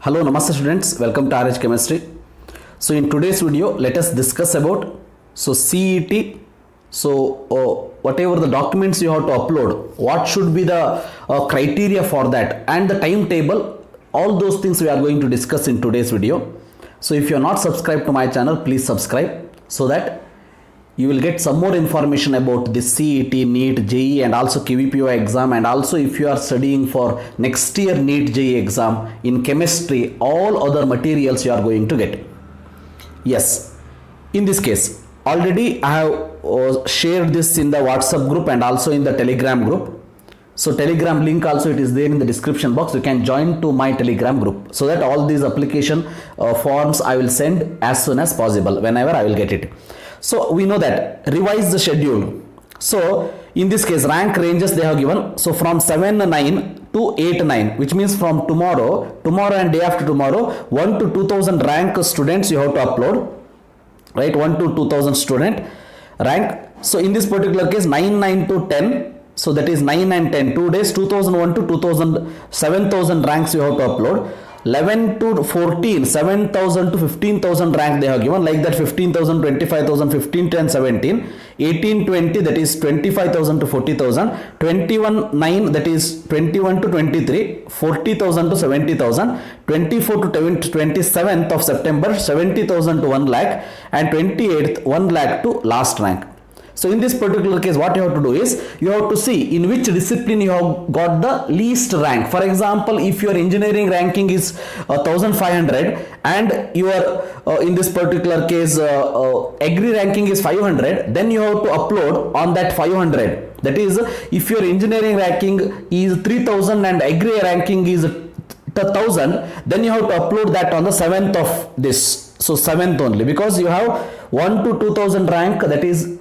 Hello, Namaste students. Welcome to RH Chemistry. So in today's video, let us discuss about CET. Whatever the documents you have to upload, what should be the criteria for that, and the timetable. All those things we are going to discuss in today's video. So if you are not subscribed to my channel, please subscribe so that you will get some more information about this CET, NEET, JEE and also KVPO exam, and also if you are studying for next year NEET, JEE exam in chemistry, all other materials you are going to get. Yes, in this case, already I have shared this in the WhatsApp group and also in the Telegram group. So Telegram link also it is there in the description box. You can join to my Telegram group so that all these application forms I will send as soon as possible whenever I will get it. So we know that revise the schedule. So in this case rank ranges they have given. So from 7-9 to 8-9, which means from tomorrow and day after tomorrow, 1 to 2000 rank students you have to upload, right? 1 to 2000 student rank. So in this particular case 9 to 10. So that is 9 and 10, 2 days, 2001 to 2000, 7000 ranks you have to upload. 11 to 14, 7000 to 15,000 rank they have given, like that 15,000, 25,000, 15, 10, 17, 18, 20 that is 25,000 to 40,000, 21, 9 that is 21 to 23, 40,000 to 70,000, 24 to 27th of September, 70,000 to 1 lakh, and 28th 1 lakh to last rank. So in this particular case, what you have to do is, you have to see in which discipline you have got the least rank. For example, if your engineering ranking is 1500 and your in this particular case agri ranking is 500, then you have to upload on that 500. That is, if your engineering ranking is 3000 and agri ranking is 1000, then you have to upload that on the 7th of this. So 7th only, because you have 1 to 2000 rank, that is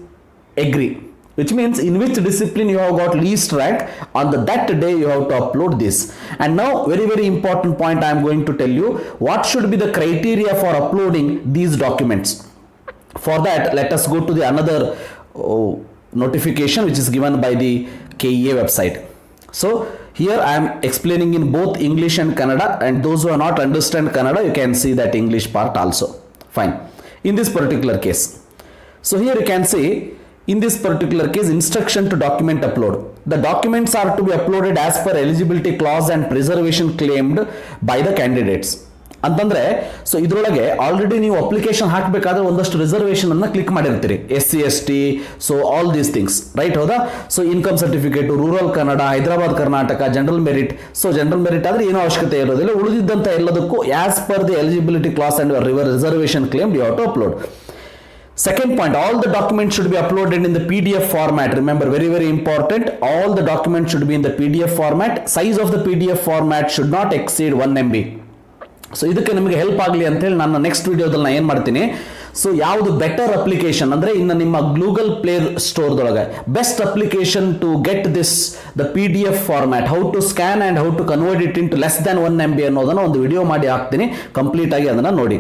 agri, which means in which discipline you have got least rank, on that day you have to upload this. And now very important point I am going to tell you, what should be the criteria for uploading these documents. For that, let us go to the another notification which is given by the KEA website. So here I am explaining in both English and Kannada, and those who are not understand Kannada, you can see that English part also. Fine. In this particular case, so here you can see, in this particular case, instruction to document upload. The documents are to be uploaded as per eligibility clause and preservation claimed by the candidates. ಅಂತಂದ್ರೆ so ಇದರೊಳಗೆ already ನೀವು application ಹಾಕಬೇಕಾದ್ರೆ ಒಂದಷ್ಟು reservation ಅನ್ನ click ಮಾಡಿರ್ತೀರಿ, SC ST, so all these things, right? ಹೌದಾ? So income certificate, rural Kannada, Hyderabad Karnataka, general merit. So general merit ಆದ್ರೆ ಏನೋ ಅವಶ್ಯಕತೆ ಇರೋದಿಲ್ಲ, ಉಳಿದಿದ್ದಂತ ಎಲ್ಲದಕ್ಕೂ as per the eligibility class and reservation claim you have to upload. Second point, all the documents should be uploaded in the PDF format. Remember, very important, all the documents should be in the PDF format. Size of the PDF format should not exceed 1 MB. So ಇದಕ್ಕೆ ನಿಮಗೆ help ಆಗಲಿ ಅಂತ ಹೇಳಿ ನಾನು next ವಿಡಿಯೋದಲ್ಲಿ ನಾನು ಏನು ಮಾಡ್ತೀನಿ, ಸೊ ಯಾವುದು ಬೆಟರ್ ಅಪ್ಲಿಕೇಶನ್ ಅಂದರೆ ಇನ್ನು ನಿಮ್ಮ ಗೂಗಲ್ ಪ್ಲೇ ಸ್ಟೋರ್ದೊಳಗೆ best application to get this the PDF format, how to scan and how to convert it in to less than 1 MB ಅನ್ನೋದನ್ನು ಒಂದು ವಿಡಿಯೋ ಮಾಡಿ ಹಾಕ್ತೀನಿ, ಕಂಪ್ಲೀಟ್ ಆಗಿ ಅದನ್ನು ನೋಡಿ.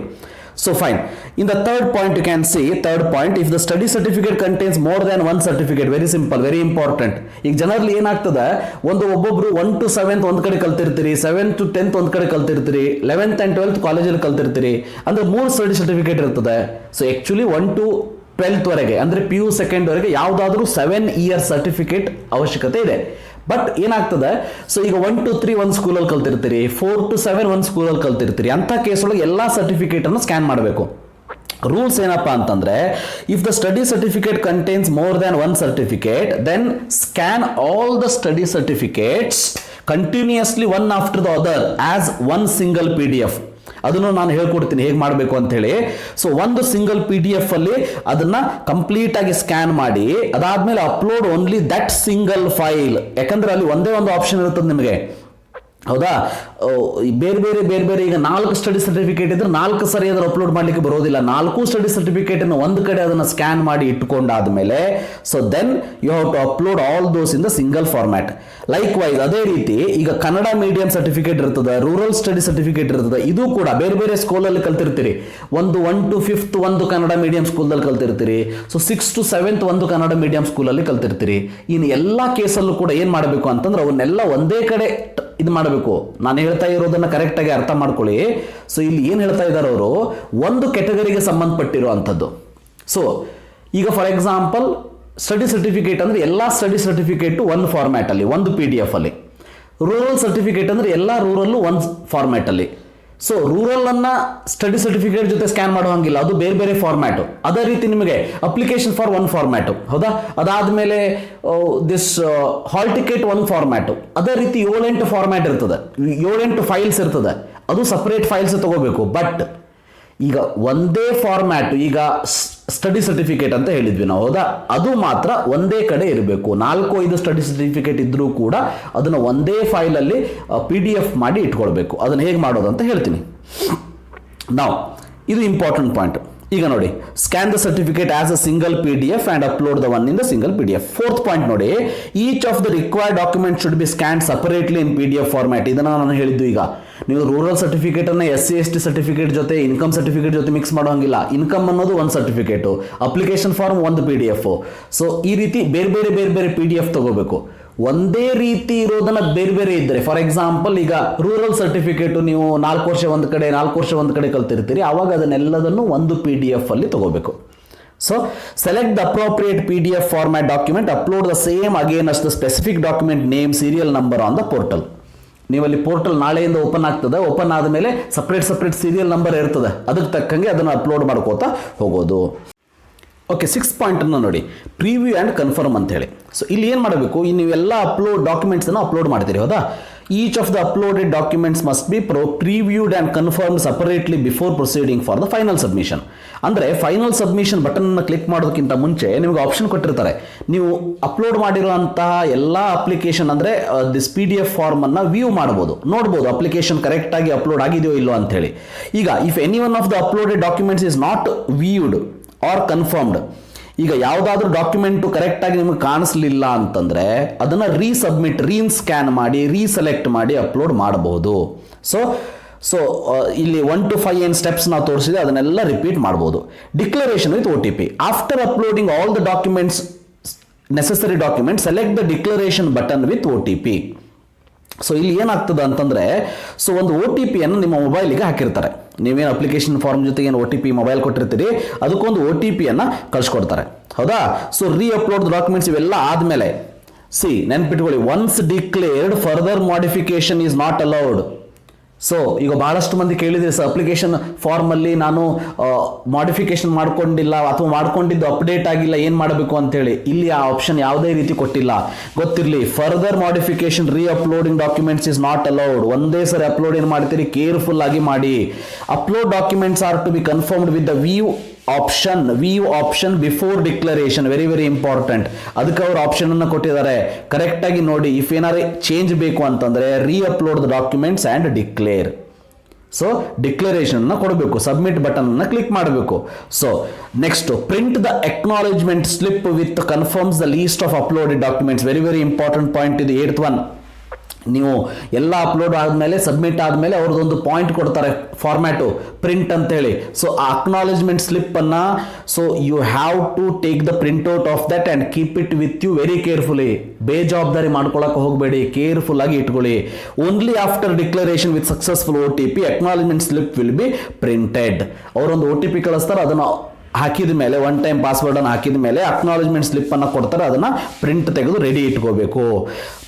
So fine. In the third point, you can see, third point, if the study certificate contains more than one certificate, very simple, very important. ಈಗ generally ಏನಾಗ್ತದೆ, ಒಬ್ಬೊಬ್ರು 1 to 7th ಒಂದ್ ಕಡೆ ಕಲ್ತಿರ್ತೀರಿ, 7th to 10th ಒಂದ್ ಕಡೆ ಕಲ್ತಿರ್ತೀರಿ, 11th and 12th ಕಾಲೇಜಲ್ಲಿ ಕಲ್ತಿರ್ತೀರಿ, ಅಂದ್ರೆ 3 study certificate ಇರ್ತದೆ. ಸೊ ಆಕ್ಚುಲಿ 1 to 12th ವರೆಗೆ ಅಂದ್ರೆ PU ಸೆಕೆಂಡ್ ವರೆಗೆ ಯಾವ್ದಾದ್ರೂ 7 year ಸರ್ಟಿಫಿಕೇಟ್ ಅವಶ್ಯಕತೆ ಇದೆ. ಬಟ್ ಏನಾಗ್ತದೆ, ಸೊ ಈಗ 1 to 3 ಒಂದು ಸ್ಕೂಲಲ್ಲಿ ಕಲ್ತಿರ್ತೀರಿ, 4 to 7 ಒಂದು ಸ್ಕೂಲಲ್ಲಿ ಕಲ್ತಿರ್ತೀರಿ, ಅಂತ ಕೇಸ್ ಒಳಗೆ ಎಲ್ಲ ಸರ್ಟಿಫಿಕೇಟ್ ಅನ್ನು ಸ್ಕ್ಯಾನ್ ಮಾಡಬೇಕು. ರೂಲ್ಸ್ ಏನಪ್ಪಾ ಅಂತಂದ್ರೆ, if the study certificate contains more than one certificate, then scan all the study certificates continuously one after the other as one single PDF. ಅದನ್ನು ನಾನು ಹೇಳ್ಕೊಡ್ತೀನಿ ಹೇಗೆ ಮಾಡಬೇಕು ಅಂತ ಹೇಳಿ. ಸೊ ಒಂದು ಸಿಂಗಲ್ PDF ಅಲ್ಲಿ ಅದನ್ನ ಕಂಪ್ಲೀಟ್ ಆಗಿ ಸ್ಕ್ಯಾನ್ ಮಾಡಿ, ಅದಾದ್ಮೇಲೆ upload only that single file. ಯಾಕಂದ್ರೆ ಅಲ್ಲಿ ಒಂದೇ ಒಂದು ಆಪ್ಷನ್ ಇರ್ತದೆ ನಿಮಗೆ, ಹೌದಾ? ಬೇರೆ ಈಗ 4 ಸ್ಟಡಿ ಸರ್ಟಿಫಿಕೇಟ್ ಇದ್ರೆ 4 ಸರಿ ಅದನ್ನು ಅಪ್ಲೋಡ್ ಮಾಡ್ಲಿಕ್ಕೆ ಬರೋದಿಲ್ಲ. 4 ಸ್ಟಡಿ ಸರ್ಟಿಫಿಕೇಟ್ ಅನ್ನು ಒಂದು ಕಡೆ ಅದನ್ನು ಸ್ಕ್ಯಾನ್ ಮಾಡಿ ಇಟ್ಕೊಂಡಾದ್ಮೇಲೆ, so then you have to upload all those in the single format. Likewise ಅದೇ ರೀತಿ ಈಗ ಕನ್ನಡ ಮೀಡಿಯಂ ಸರ್ಟಿಫಿಕೇಟ್ ಇರ್ತದೆ, ರೂರಲ್ ಸ್ಟಡಿ ಸರ್ಟಿಫಿಕೇಟ್ ಇರ್ತದೆ, ಇದು ಕೂಡ ಬೇರೆ ಸ್ಕೂಲಲ್ಲಿ ಕಲ್ತಿರ್ತೀರಿ. 1 to 5th ಒಂದು ಕನ್ನಡ ಮೀಡಿಯಂ ಸ್ಕೂಲಲ್ಲಿ ಕಲ್ತಿರ್ತೀರಿ, ಸೊ 6 to 7th ಒಂದು ಕನ್ನಡ ಮೀಡಿಯಂ ಸ್ಕೂಲಲ್ಲಿ ಕಲ್ತಿರ್ತೀರಿ. ಇನ್ನು ಎಲ್ಲ ಕೇಸಲ್ಲೂ ಕೂಡ ಏನ್ ಮಾಡಬೇಕು ಅಂತಂದ್ರೆ ಅವನ್ನೆಲ್ಲ ಒಂದೇ ಕಡೆ ಇದು ಮಾಡಬೇಕು. ನಾನು ಹೇಳ್ತಾ ಇರೋದನ್ನು ಕರೆಕ್ಟಾಗಿ ಅರ್ಥ ಮಾಡ್ಕೊಳ್ಳಿ. ಸೊ ಇಲ್ಲಿ ಏನು ಹೇಳ್ತಾ ಇದ್ದಾರೆ ಅವರು, ಒಂದು ಕೆಟಗರಿಗೆ ಸಂಬಂಧಪಟ್ಟಿರೋ ಅಂಥದ್ದು. ಸೊ ಈಗ ಫಾರ್ ಎಕ್ಸಾಂಪಲ್ ಸ್ಟಡಿ ಸರ್ಟಿಫಿಕೇಟ್ ಅಂದರೆ ಎಲ್ಲ ಸ್ಟಡಿ ಸರ್ಟಿಫಿಕೇಟು ಒಂದು ಫಾರ್ಮ್ಯಾಟಲ್ಲಿ, ಒಂದು PDF ಅಲ್ಲಿ. ರೂರಲ್ ಸರ್ಟಿಫಿಕೇಟ್ ಅಂದರೆ ಎಲ್ಲ ರೂರಲ್ಲು ಒಂದು ಫಾರ್ಮ್ಯಾಟಲ್ಲಿ. ಸೊ ರೂರಲನ್ನು ಸ್ಟಡಿ ಸರ್ಟಿಫಿಕೇಟ್ ಜೊತೆ ಸ್ಕ್ಯಾನ್ ಮಾಡೋ ಹಂಗಿಲ್ಲ, ಅದು ಬೇರೆ ಬೇರೆ ಫಾರ್ಮ್ಯಾಟು. ಅದೇ ರೀತಿ ನಿಮಗೆ ಅಪ್ಲಿಕೇಶನ್ ಫಾರ್ ಒಂದು ಫಾರ್ಮ್ಯಾಟು, ಹೌದಾ? ಅದಾದಮೇಲೆ ದಿಸ್ ಹಾಲ್ ಟಿಕೆಟ್ ಒಂದು ಫಾರ್ಮ್ಯಾಟು. ಅದೇ ರೀತಿ 7-8 ಫಾರ್ಮ್ಯಾಟ್ ಇರ್ತದೆ, 7-8 ಫೈಲ್ಸ್ ಇರ್ತದೆ. ಅದು ಸಪ್ರೇಟ್ ಫೈಲ್ಸ್ ತಗೋಬೇಕು. ಬಟ್ ಈಗ ಒಂದೇ ಫಾರ್ಮ್ಯಾಟ್, ಈಗ ಸ್ಟಡಿ ಸರ್ಟಿಫಿಕೇಟ್ ಅಂತ ಹೇಳಿದ್ವಿ ನಾವು, ಹೌದಾ? ಅದು ಮಾತ್ರ ಒಂದೇ ಕಡೆ ಇರಬೇಕು. 4-5 ಸ್ಟಡಿ ಸರ್ಟಿಫಿಕೇಟ್ ಇದ್ರೂ ಕೂಡ ಅದನ್ನು ಒಂದೇ ಫೈಲಲ್ಲಿ PDF ಮಾಡಿ ಇಟ್ಕೊಳ್ಬೇಕು. ಅದನ್ನು ಹೇಗೆ ಮಾಡೋದು ಅಂತ ಹೇಳ್ತೀನಿ ನಾವು. ಇದು ಇಂಪಾರ್ಟೆಂಟ್ ಪಾಯಿಂಟ್. ಈಗ ನೋಡಿ, scan the certificate as a single PDF and upload the one in the single PDF. Fourth point ನೋಡಿ, each of the required document should be scan separately in PDF format. ಇದನ್ನು ನಾನು ಹೇಳಿದ್ದು. ಈಗ ನೀವು rural certificate ಅನ್ನು SC/ST certificate ಜೊತೆ, income certificate ಜೊತೆ mix ಮಾಡೋ ಹಂಗಿಲ್ಲ. ಇನ್ಕಮ್ ಅನ್ನೋದು ಒಂದು ಸರ್ಟಿಫಿಕೇಟು, ಅಪ್ಲಿಕೇಶನ್ ಫಾರ್ಮ್ ಒಂದು PDF. ಸೊ ಈ ರೀತಿ ಬೇರೆ ಬೇರೆ PDF ತಗೋಬೇಕು. ಒಂದೇ ರೀತಿ ಇರೋದನ್ನ ಬೇರೆ ಬೇರೆ ಇದ್ದರೆ, ಫಾರ್ ಎಕ್ಸಾಂಪಲ್ ಈಗ ರೂರಲ್ ಸರ್ಟಿಫಿಕೇಟು ನೀವು 4 ವರ್ಷ ಒಂದು ಕಡೆ 4 ವರ್ಷ ಒಂದು ಕಡೆ ಕಲ್ತಿರ್ತೀರಿ, ಆವಾಗ ಅದನ್ನೆಲ್ಲದನ್ನು ಒಂದು PDF ಅಲ್ಲಿ ತಗೋಬೇಕು. So select the appropriate PDF format document, upload the same again us the specific document name, serial number on the portal. ನೀವಲ್ಲಿ ಪೋರ್ಟಲ್ ನಾಳೆಯಿಂದ ಓಪನ್ ಆಗ್ತದೆ. ಓಪನ್ ಆದಮೇಲೆ ಸಪ್ರೇಟ್ ಸೀರಿಯಲ್ ನಂಬರ್ ಇರ್ತದೆ, ಅದಕ್ಕೆ ತಕ್ಕಂಗೆ ಅದನ್ನು ಅಪ್ಲೋಡ್ ಮಾಡ್ಕೋತಾ ಹೋಗೋದು. ಓಕೆ, 6th ಪಾಯಿಂಟನ್ನು ನೋಡಿ, ಪ್ರಿವ್ಯೂ ಆ್ಯಂಡ್ ಕನ್ಫರ್ಮ್ ಅಂತ ಹೇಳಿ. ಸೊ ಇಲ್ಲಿ ಏನು ಮಾಡಬೇಕು, ನೀವೆಲ್ಲ ಡಾಕ್ಯುಮೆಂಟ್ಸನ್ನು ಅಪ್ಲೋಡ್ ಮಾಡ್ತೀರಿ, ಹೌದಾ? Each of the uploaded documents must be previewed and confirm separately before proceeding for the final submission. ಅಂದರೆ ಫೈನಲ್ ಸಬ್ಮಿಷನ್ ಬಟನ್ನ ಕ್ಲಿಕ್ ಮಾಡೋದಕ್ಕಿಂತ ಮುಂಚೆ ನಿಮಗೆ ಆಪ್ಷನ್ ಕೊಟ್ಟಿರ್ತಾರೆ. ನೀವು ಅಪ್ಲೋಡ್ ಮಾಡಿರುವಂತಹ ಎಲ್ಲ ಅಪ್ಲಿಕೇಶನ್ ಅಂದರೆ ದಿಸ್ PDF ಫಾರ್ಮನ್ನು ವ್ಯೂ ಮಾಡ್ಬೋದು, ನೋಡ್ಬೋದು ಅಪ್ಲಿಕೇಶನ್ ಕರೆಕ್ಟಾಗಿ ಅಪ್ಲೋಡ್ ಆಗಿದೆಯೋ ಇಲ್ಲೋ ಅಂಥೇಳಿ. ಈಗ if any one of the uploaded documents is not viewed or confirmed, ಈಗ ಯಾವುದಾದ್ರೂ ಡಾಕ್ಯುಮೆಂಟು ಕರೆಕ್ಟಾಗಿ ನಿಮಗೆ ಕಾಣಿಸ್ಲಿಲ್ಲ ಅಂತಂದರೆ ಅದನ್ನು ರೀಸ್ಕ್ಯಾನ್ ಮಾಡಿ ರೀಸೆಲೆಕ್ಟ್ ಮಾಡಿ ಅಪ್ಲೋಡ್ ಮಾಡಬಹುದು. ಸೊ ಇಲ್ಲಿ 1 to 5 ಏನು ಸ್ಟೆಪ್ಸ್ ನಾವು ತೋರಿಸಿದೆ ಅದನ್ನೆಲ್ಲ ರಿಪೀಟ್ ಮಾಡ್ಬೋದು. Declaration with OTP. After uploading all the documents, necessary document, select the declaration button with OTP. So ಇಲ್ಲಿ ಏನಾಗ್ತದೆ ಅಂತಂದರೆ, ಸೊ ಒಂದು OTPಯನ್ನು ನಿಮ್ಮ ಮೊಬೈಲಿಗೆ ಹಾಕಿರ್ತಾರೆ. ನೀವೇನು ಅಪ್ಲಿಕೇಶನ್ ಫಾರ್ಮ್ ಜೊತೆಗೆ ಏನು OTP ಮೊಬೈಲ್ ಕೊಟ್ಟಿರ್ತೀರಿ, ಅದಕ್ಕೊಂದು OTPಯನ್ನು ಕಳಿಸ್ಕೊಡ್ತಾರೆ, ಹೌದಾ? ಸೊ ಅಪ್ಲೋಡ್ ಡಾಕ್ಯುಮೆಂಟ್ಸ್ ಇವೆಲ್ಲ ಆದಮೇಲೆ ನೆನ್ಪಿಟ್ಕೊಳ್ಳಿ, once declared further modification is not allowed. So ಈಗ ಬಹಳಷ್ಟು ಮಂದಿ ಕೇಳಿದ್ರಿ, ಸರ್ ಅಪ್ಲಿಕೇಶನ್ ಫಾರ್ಮಲ್ಲಿ ನಾನು ಮಾಡಿಫಿಕೇಶನ್ ಮಾಡ್ಕೊಂಡಿಲ್ಲ ಅಥವಾ ಮಾಡ್ಕೊಂಡಿದ್ದು ಅಪ್ಡೇಟ್ ಆಗಿಲ್ಲ, ಏನು ಮಾಡಬೇಕು ಅಂತೇಳಿ. ಇಲ್ಲಿ ಆ ಆಪ್ಷನ್ ಯಾವುದೇ ರೀತಿ ಕೊಟ್ಟಿಲ್ಲ, ಗೊತ್ತಿರಲಿ. Further modification uploading documents is not allowed. ಒಂದೇ ಸರಿ ಅಪ್ಲೋಡ್ ಏನು ಮಾಡ್ತೀರಿ, ಕೇರ್ಫುಲ್ ಆಗಿ ಮಾಡಿ. Upload documents are to be confirmed with the view option before declaration. Very important. ಅದಕ್ಕೆ ಅವರು ಆಪ್ಷನ್ ಅನ್ನು ಕೊಟ್ಟಿದ್ದಾರೆ, ಕರೆಕ್ಟಾಗಿ ನೋಡಿ. ಇಫ್ ಏನಾರು ಚೇಂಜ್ ಬೇಕು ಅಂತಂದರೆ upload the documents and declare. So declaration ಕೊಡಬೇಕು, ಸಬ್ಮಿಟ್ ಬಟನ್ ಅನ್ನು ಕ್ಲಿಕ್ ಮಾಡಬೇಕು. So next, print the acknowledgement slip with confirms the least of uploaded documents. Very important point ಇದು, 8th one. ನೀವು ಎಲ್ಲ ಅಪ್ಲೋಡ್ ಆದಮೇಲೆ, ಸಬ್ಮಿಟ್ ಆದಮೇಲೆ ಅವ್ರದ್ದೊಂದು ಪಾಯಿಂಟ್ ಕೊಡ್ತಾರೆ, ಫಾರ್ಮ್ಯಾಟು ಪ್ರಿಂಟ್ ಅಂತೇಳಿ. ಸೊ ಆ ಅಕ್ನಾಲೇಜ್ಮೆಂಟ್ ಸ್ಲಿಪ್ಪನ್ನು, so you have to take the printout of that and keep it with you very carefully. ಬೇಜವಾಬ್ದಾರಿ ಮಾಡ್ಕೊಳಕ್ಕೆ ಹೋಗಬೇಡಿ, ಕೇರ್ಫುಲ್ ಆಗಿ ಇಟ್ಕೊಳ್ಳಿ. Only after declaration with successful OTP acknowledgement slip will be printed. ಅವರೊಂದು OTP ಕಳಿಸ್ತಾರೆ, ಅದನ್ನು ಹಾಕಿದ ಮೇಲೆ, ಒನ್ ಟೈಮ್ ಪಾಸ್ವರ್ಡನ್ನು ಹಾಕಿದ ಮೇಲೆ ಅಕ್ನಾಲೇಜ್ಮೆಂಟ್ ಸ್ಲಿಪ್ಪನ್ನು ಕೊಡ್ತಾರೆ, ಅದನ್ನು ಪ್ರಿಂಟ್ ತೆಗೆದು ರೆಡಿ ಇಟ್ಕೋಬೇಕು.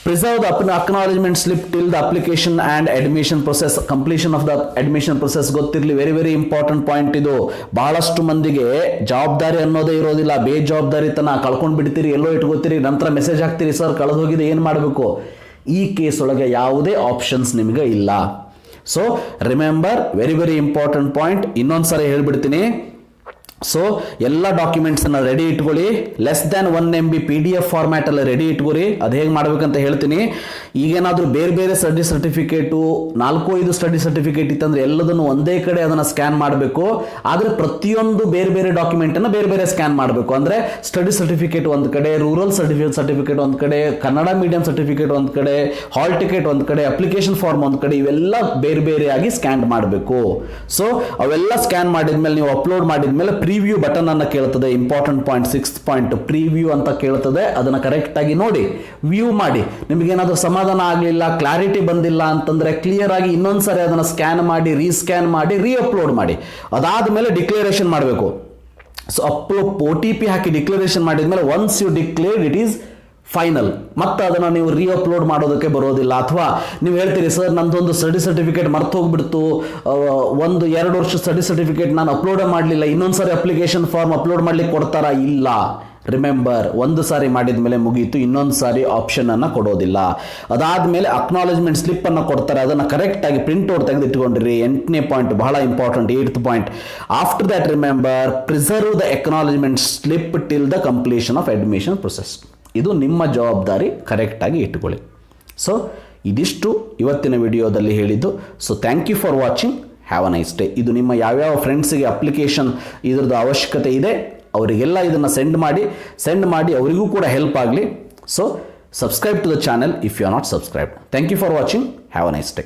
Preserve the acknowledgement slip till the application and admission process, completion of the admission process. ಗೊತ್ತಿರಲಿ, ವೆರಿ ಇಂಪಾರ್ಟೆಂಟ್ ಪಾಯಿಂಟ್ ಇದು. ಬಹಳಷ್ಟು ಮಂದಿಗೆ ಜವಾಬ್ದಾರಿ ಅನ್ನೋದೇ ಇರೋದಿಲ್ಲ, ಬೇಜವಾಬ್ದಾರಿತನ ಕಳ್ಕೊಂಡು ಬಿಡ್ತೀರಿ, ಎಲ್ಲೋ ಇಟ್ಕೋತೀರಿ, ನಂತರ ಮೆಸೇಜ್ ಹಾಕ್ತೀರಿ, ಸರ್ ಕಳೆದೋಗಿದೆ, ಏನು ಮಾಡಬೇಕು. ಈ ಕೇಸ್ ಒಳಗೆ ಯಾವುದೇ ಆಪ್ಷನ್ಸ್ ನಿಮಗೆ ಇಲ್ಲ. So remember, very important point. ಇನ್ನೊಂದ್ಸರಿ ಹೇಳ್ಬಿಡ್ತೀನಿ. ಸೊ ಎಲ್ಲ ಡಾಕ್ಯುಮೆಂಟ್ಸನ್ನು ರೆಡಿ ಇಟ್ಕೊಳ್ಳಿ. ಲೆಸ್ ದ್ಯಾನ್ 1 MB PDF ಫಾರ್ಮ್ಯಾಟಲ್ಲಿ ರೆಡಿ ಇಟ್ಕೊರಿ. ಅದು ಹೇಗೆ ಮಾಡಬೇಕಂತ ಹೇಳ್ತೀನಿ. ಈಗೇನಾದರೂ ಬೇರೆ ಸ್ಟಡಿ ಸರ್ಟಿಫಿಕೇಟು 4-5 ಸ್ಟಡಿ ಸರ್ಟಿಫಿಕೇಟ್ ಇತ್ತಂದರೆ ಎಲ್ಲದನ್ನು ಒಂದೇ ಕಡೆ ಅದನ್ನು ಸ್ಕ್ಯಾನ್ ಮಾಡಬೇಕು. ಆದರೆ ಪ್ರತಿಯೊಂದು ಬೇರೆ ಡಾಕ್ಯುಮೆಂಟನ್ನು ಬೇರೆ ಸ್ಕ್ಯಾನ್ ಮಾಡಬೇಕು. ಅಂದರೆ ಸ್ಟಡಿ ಸರ್ಟಿಫಿಕೇಟ್ ಒಂದು ಕಡೆ, ರೂರಲ್ ಸರ್ಟಿಫಿಕೇಟ್ ಒಂದು ಕಡೆ, ಕನ್ನಡ ಮೀಡಿಯಂ ಸರ್ಟಿಫಿಕೇಟ್ ಒಂದು ಕಡೆ, ಹಾಲ್ ಟಿಕೆಟ್ ಒಂದು ಕಡೆ, ಅಪ್ಲಿಕೇಶನ್ ಫಾರ್ಮ್ ಒಂದು ಕಡೆ, ಇವೆಲ್ಲ ಬೇರೆಯಾಗಿ ಸ್ಕ್ಯಾನ್ ಮಾಡಬೇಕು. ಸೊ ಅವೆಲ್ಲ ಸ್ಕ್ಯಾನ್ ಮಾಡಿದ್ಮೇಲೆ, ನೀವು ಅಪ್ಲೋಡ್ ಮಾಡಿದ್ಮೇಲೆ ಪ್ರಿವ್ಯೂ ಬಟನ್ ಅನ್ನು ಕೇಳ್ತದೆ. Important point 6th point preview ಅಂತ ಕೇಳ್ತದೆ. ಅದನ್ನು ಕರೆಕ್ಟಾಗಿ ನೋಡಿ, ವ್ಯೂ ಮಾಡಿ. ನಿಮಗೇನಾದರೂ ಸಮಾಧಾನ ಆಗಲಿಲ್ಲ, ಕ್ಲಾರಿಟಿ ಬಂದಿಲ್ಲ ಅಂತಂದರೆ ಕ್ಲಿಯರ್ ಆಗಿ ಇನ್ನೊಂದ್ಸರಿ ಅದನ್ನು ಸ್ಕ್ಯಾನ್ ಮಾಡಿ, ರೀಸ್ಕ್ಯಾನ್ ಮಾಡಿ, ರೀಅಪ್ಲೋಡ್ ಮಾಡಿ. ಅದಾದ ಮೇಲೆ ಡಿಕ್ಲರೇಷನ್ ಮಾಡಬೇಕು. ಸೊ OTP ಹಾಕಿ ಡಿಕ್ಲರೇಷನ್ ಮಾಡಿದ್ಮೇಲೆ once you declared it is final. ಮತ್ತೆ ಅದನ್ನು ನೀವು ರೀಅಪ್ಲೋಡ್ ಮಾಡೋದಕ್ಕೆ ಬರೋದಿಲ್ಲ. ಅಥವಾ ನೀವು ಹೇಳ್ತೀರಿ, ಸರ್ ನಂದೊಂದು ಸ್ಟಡಿ ಸರ್ಟಿಫಿಕೇಟ್ ಮರ್ತು ಹೋಗ್ಬಿಡ್ತು, 1-2 ವರ್ಷ ಸ್ಟಡಿ ಸರ್ಟಿಫಿಕೇಟ್ ನಾನು ಅಪ್ಲೋಡ್ ಮಾಡಲಿಲ್ಲ, ಇನ್ನೊಂದ್ಸರಿ ಅಪ್ಲಿಕೇಶನ್ ಫಾರ್ಮ್ ಅಪ್ಲೋಡ್ ಮಾಡ್ಲಿಕ್ಕೆ ಕೊಡ್ತಾರಾ? ಇಲ್ಲ. ರಿಮೆಂಬರ್, ಒಂದು ಸಾರಿ ಮಾಡಿದ ಮೇಲೆ ಮುಗೀತು, ಇನ್ನೊಂದು ಸಾರಿ ಆಪ್ಷನ್ ಅನ್ನು ಕೊಡೋದಿಲ್ಲ. ಅದಾದಮೇಲೆ ಅಕ್ನಾಲೇಜ್ಮೆಂಟ್ ಸ್ಲಿಪ್ ಅನ್ನು ಕೊಡ್ತಾರೆ. ಅದನ್ನು ಕರೆಕ್ಟಾಗಿ ಪ್ರಿಂಟ್ಔಟ್ ತೆಗೆದು ಇಟ್ಕೊಂಡಿರಿ. 8ನೇ ಪಾಯಿಂಟ್ ಬಹಳ important. 8th point, after that remember preserve the acknowledgement slip till the completion of admission process. ಇದು ನಿಮ್ಮ ಜವಾಬ್ದಾರಿ, ಕರೆಕ್ಟಾಗಿ ಇಟ್ಕೊಳ್ಳಿ. ಸೊ ಇದಿಷ್ಟು ಇವತ್ತಿನ ವಿಡಿಯೋದಲ್ಲಿ ಹೇಳಿದ್ದು. So thank you for watching. Have a nice day. ಇದು ನಿಮ್ಮ ಯಾವ್ಯಾವ ಫ್ರೆಂಡ್ಸಿಗೆ ಅಪ್ಲಿಕೇಶನ್ ಇದ್ರದ್ದು ಅವಶ್ಯಕತೆ ಇದೆ ಅವರಿಗೆಲ್ಲ ಇದನ್ನು ಸೆಂಡ್ ಮಾಡಿ ಅವರಿಗೂ ಕೂಡ ಹೆಲ್ಪ್ ಆಗಲಿ. So subscribe to the channel if you are not subscribed. Thank you for watching. Have a nice day.